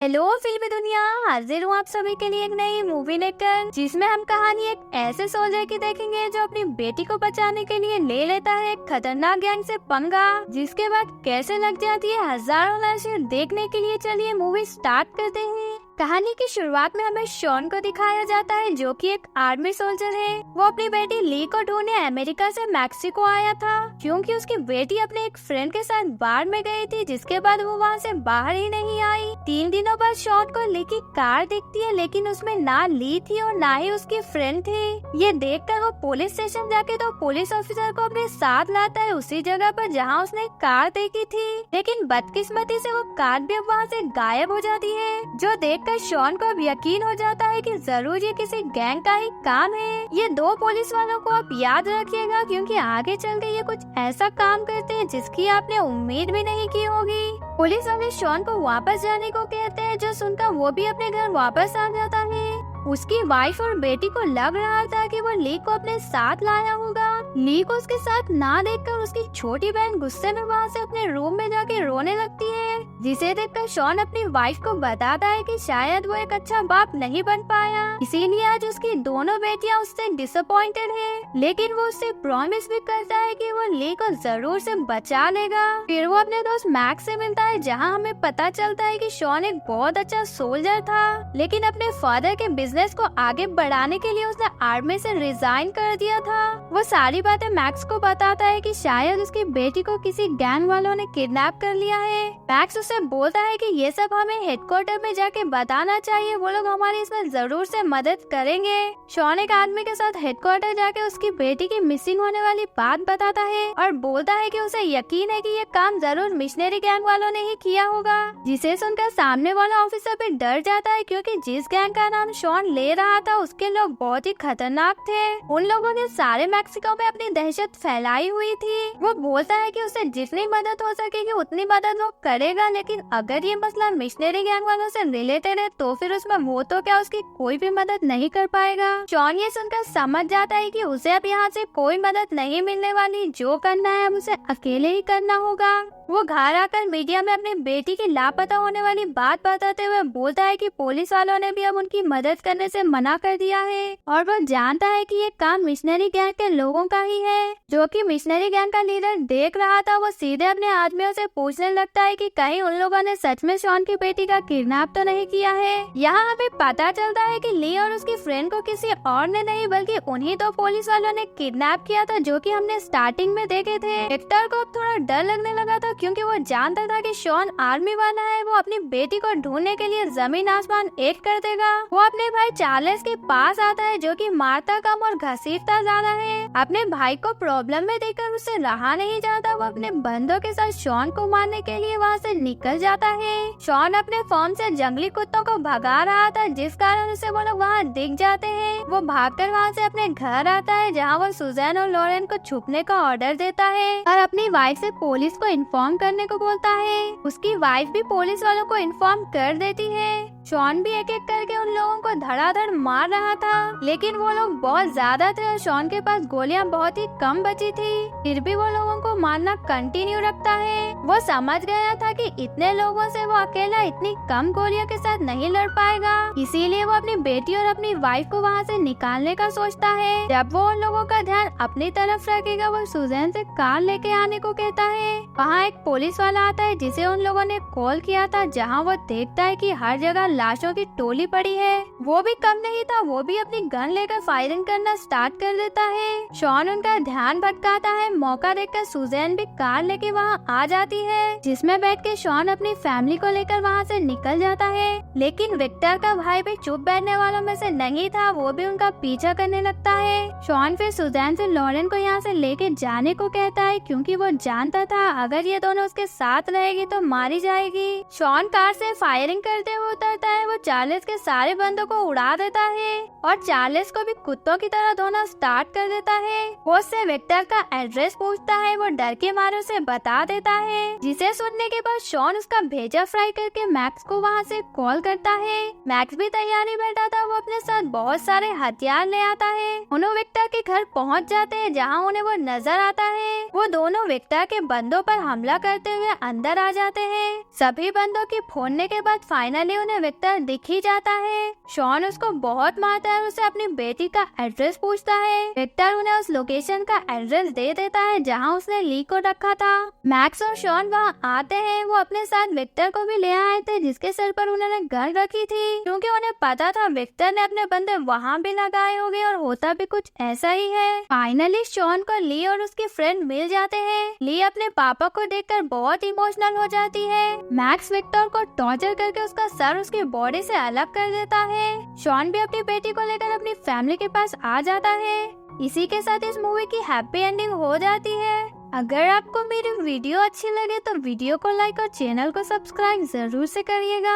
Hello फिल्मी दुनिया, हाजिर हूँ आप सभी के लिए एक नई मूवी लेकर, जिसमें हम कहानी एक ऐसे सोल्जर की देखेंगे जो अपनी बेटी को बचाने के लिए ले लेता है एक खतरनाक गैंग से पंगा, जिसके बाद कैसे लग जाती है हजारों लाशें। देखने के लिए चलिए मूवी स्टार्ट करते हैं। कहानी की शुरुआत में हमें शॉन को दिखाया जाता है, जो कि एक आर्मी सोल्जर है। वो अपनी बेटी ली को ढूंढने अमेरिका से मैक्सिको आया था, क्योंकि उसकी बेटी अपने एक फ्रेंड के साथ बार में गई थी, जिसके बाद वो वहाँ से बाहर ही नहीं आई। 3 दिनों बाद शॉन को ली की कार दिखती है, लेकिन उसमें ना ली थी और ना ही उसकी फ्रेंड थी। ये देखकर वो पुलिस स्टेशन जाके तो पुलिस ऑफिसर को अपने साथ लाता है, उसी जगह पर जहाँ उसने कार देखी थी। लेकिन बदकिस्मती से वो कार भी अब वहाँ से गायब हो जाती है, जो देखकर शॉन को अब यकीन हो जाता है कि जरूर ये किसी गैंग का ही काम है। ये 2 पुलिस वालों को आप याद रखिएगा, क्योंकि आगे चल के ये कुछ ऐसा काम करते हैं जिसकी आपने उम्मीद भी नहीं की होगी। पुलिस वाले शॉन को वापस जाने को कहते हैं, जो सुनकर वो भी अपने घर वापस आ जाता है। उसकी वाइफ और बेटी को लग रहा था कि वो ली को अपने साथ लाया होगा। ली को उसके साथ ना देखकर उसकी छोटी बहन गुस्से में वहाँ से अपने रूम में जाके रोने लगती है, जिसे देखकर शॉन अपनी वाइफ को बताता है कि शायद वो एक अच्छा बाप नहीं बन पाया, इसीलिए आज उसकी दोनों बेटियां उससे डिसअपॉइंटेड है। लेकिन वो उससे प्रॉमिस भी करता है कि वो ली को जरूर से बचा लेगा। फिर वो अपने दोस्त मैक्स से मिलता है, जहाँ हमें पता चलता है कि शॉन एक बहुत अच्छा सोल्जर था, लेकिन अपने फादर के बिजनेस को आगे बढ़ाने के लिए उसने आर्मी से रिजाइन कर दिया था। वो सारी बातें मैक्स को बताता है कि शायद उसकी बेटी को किसी गैंग वालों ने किडनैप कर लिया है। मैक्स उसे बोलता है कि ये सब हमें हेडक्वार्टर में जाके बताना चाहिए, वो लोग हमारी इसमें जरूर से मदद करेंगे। शॉन एक आदमी के साथ हेडक्वार्टर जाके उसकी बेटी की मिसिंग होने वाली बात बताता है और बोलता है कि उसे यकीन है कि ये काम जरूर मिशनरी गैंग वालों ने ही किया होगा, जिसे सुनकर सामने वाला ऑफिसर भी डर जाता है, क्योंकि जिस गैंग का नाम शॉन ले रहा था उसके लोग बहुत ही खतरनाक थे। उन लोगों ने सारे मैक्सिको में अपनी दहशत फैलाई हुई थी। वो बोलता है कि उसे जितनी मदद हो सकेगी उतनी मदद वो करेगा, लेकिन अगर ये मसला मिशनरी गैंग वालों से रिलेटेड है तो फिर उसमें वो तो क्या उसकी कोई भी मदद नहीं कर पाएगा। शॉन ये सुनकर समझ जाता है कि उसे अब यहाँ से कोई मदद नहीं मिलने वाली, जो करना है अब उसे अकेले ही करना होगा। वो घर आकर मीडिया में अपनी बेटी की लापता होने वाली बात बताते हुए बोलता है कि पुलिस वालों ने भी अब उनकी मदद करने से मना कर दिया है, और वो जानता है कि ये काम मिशनरी गैंग के लोगों का ही है। जो कि मिशनरी गैंग का लीडर देख रहा था, वो सीधे अपने आदमियों से पूछने लगता है कि कहीं उन लोगों ने सच में शॉन की बेटी का किडनैप तो नहीं किया है। यहाँ हमें पता चलता है कि ली और उसकी फ्रेंड को किसी और ने नहीं बल्कि उन्हीं 2 पुलिस वालों ने किडनैप किया था, जो कि हमने स्टार्टिंग में देखे थे। हेक्टर को अब थोड़ा डर लगने लगा था, क्योंकि वो जानता था कि शॉन आर्मी वाला है, वो अपनी बेटी को ढूंढने के लिए जमीन आसमान एक कर देगा। वो अपने भाई चार्ल्स के पास आता है, जो कि मारता कम और घसीटता ज्यादा है। अपने भाई को प्रॉब्लम में देखकर उससे रहा नहीं जाता, वो अपने बंदों के साथ शॉन को मारने के लिए वहाँ से निकल जाता है। शॉन अपने फार्म से जंगली कुत्तों को भगा रहा था, जिस कारण उसे वो लोग वहाँ दिख जाते हैं। वो भागकर वहाँ से अपने घर आता है, जहाँ वो सुजैन और लॉरेन को छुपने का ऑर्डर देता है और अपनी वाइफ से पुलिस को इन्फॉर्म करने को बोलता है। उसकी वाइफ भी पुलिस वालों को इन्फॉर्म कर देती है। शॉन भी एक एक करके उन लोगों को धड़ाधड़ मार रहा था, लेकिन वो लोग बहुत ज्यादा थे और शॉन के पास गोलियां बहुत ही कम बची थी। फिर भी वो लोगों को मारना कंटिन्यू रखता है। वो समझ गया था कि इतने लोगों से वो अकेला इतनी कम गोलियों के साथ नहीं लड़ पाएगा, इसीलिए वो अपनी बेटी और अपनी वाइफ को वहाँ से निकालने का सोचता है। जब वो उन लोगों का ध्यान अपनी तरफ रखेगा, वो सुजैन से कार लेके आने को कहता है। वहाँ एक पुलिस वाला आता है, जिसे उन लोगों ने कॉल किया था, जहाँ वो देखता है कि हर जगह लाशों की टोली पड़ी है। वो भी कम नहीं था, वो भी अपनी गन लेकर फायरिंग करना स्टार्ट कर देता है। शॉन उनका ध्यान भटकाता है। मौका देखकर सुजैन भी कार लेके वहाँ आ जाती है, जिसमें बैठ के शॉन अपनी फैमिली को लेकर वहाँ से निकल जाता है। लेकिन विक्टर का भाई भी चुप बैठने वालों में से नहीं था, वो भी उनका पीछा करने लगता है। शॉन फिर सुजैन से लॉरेन को यहाँ से लेके जाने को कहता है, क्योंकि वो जानता था अगर ये दोनों उसके साथ रहेगी तो मारी जाएगी। शॉन कार से फायरिंग करते हुए उतरता है। वो चार्ल्स के सारे बंदों को उड़ा देता है और चार्ल्स को भी कुत्तों की तरह धोना स्टार्ट कर देता है। वो उससे विक्टर का एड्रेस पूछता है, वो डर के मारे उसे बता देता है, जिसे सुनने के बाद शॉन शॉन उसका भेजा फ्राई करके मैक्स को वहाँ से कॉल करता है। मैक्स भी तैयारी बैठा था, वो अपने साथ बहुत सारे हथियार ले आता है। उन्होंने विक्टर के घर पहुँच जाते हैं जहाँ उन्हें वो नजर आता है। वो दोनों विक्टर के बंदों पर हमला करते हुए अंदर आ जाते हैं। सभी बंदों की फोड़ने के बाद फाइनली उन्हें विक्टर दिख ही जाता है। शॉन उसको बहुत मारता है, उसे अपनी बेटी का एड्रेस पूछता है। विक्टर उन्हें उस लोकेशन का एड्रेस दे देता है जहाँ उसने ली को रखा था। मैक्स और शॉन वहाँ आते हैं। वो अपने साथ विक्टर को भी ले आए थे जिसके सर पर उन्होंने गन रखी थी, क्योंकि उन्हें पता था विक्टर ने अपने बंदे वहाँ भी लगाए होंगे और होता भी कुछ ऐसा ही है। फाइनली शॉन को ली और उसकी फ्रेंड मिल जाते हैं। ली अपने पापा को देखकर बहुत इमोशनल हो जाती है। मैक्स विक्टर को टॉर्चर करके उसका सर उसकी बॉडी से अलग कर देता है। शॉन भी अपनी बेटी को लेकर अपनी फैमिली के पास आ जाता है। इसी के साथ इस मूवी की हैप्पी एंडिंग हो जाती है। अगर आपको मेरी वीडियो अच्छी लगे तो वीडियो को लाइक और चैनल को सब्सक्राइब जरूर से करिएगा।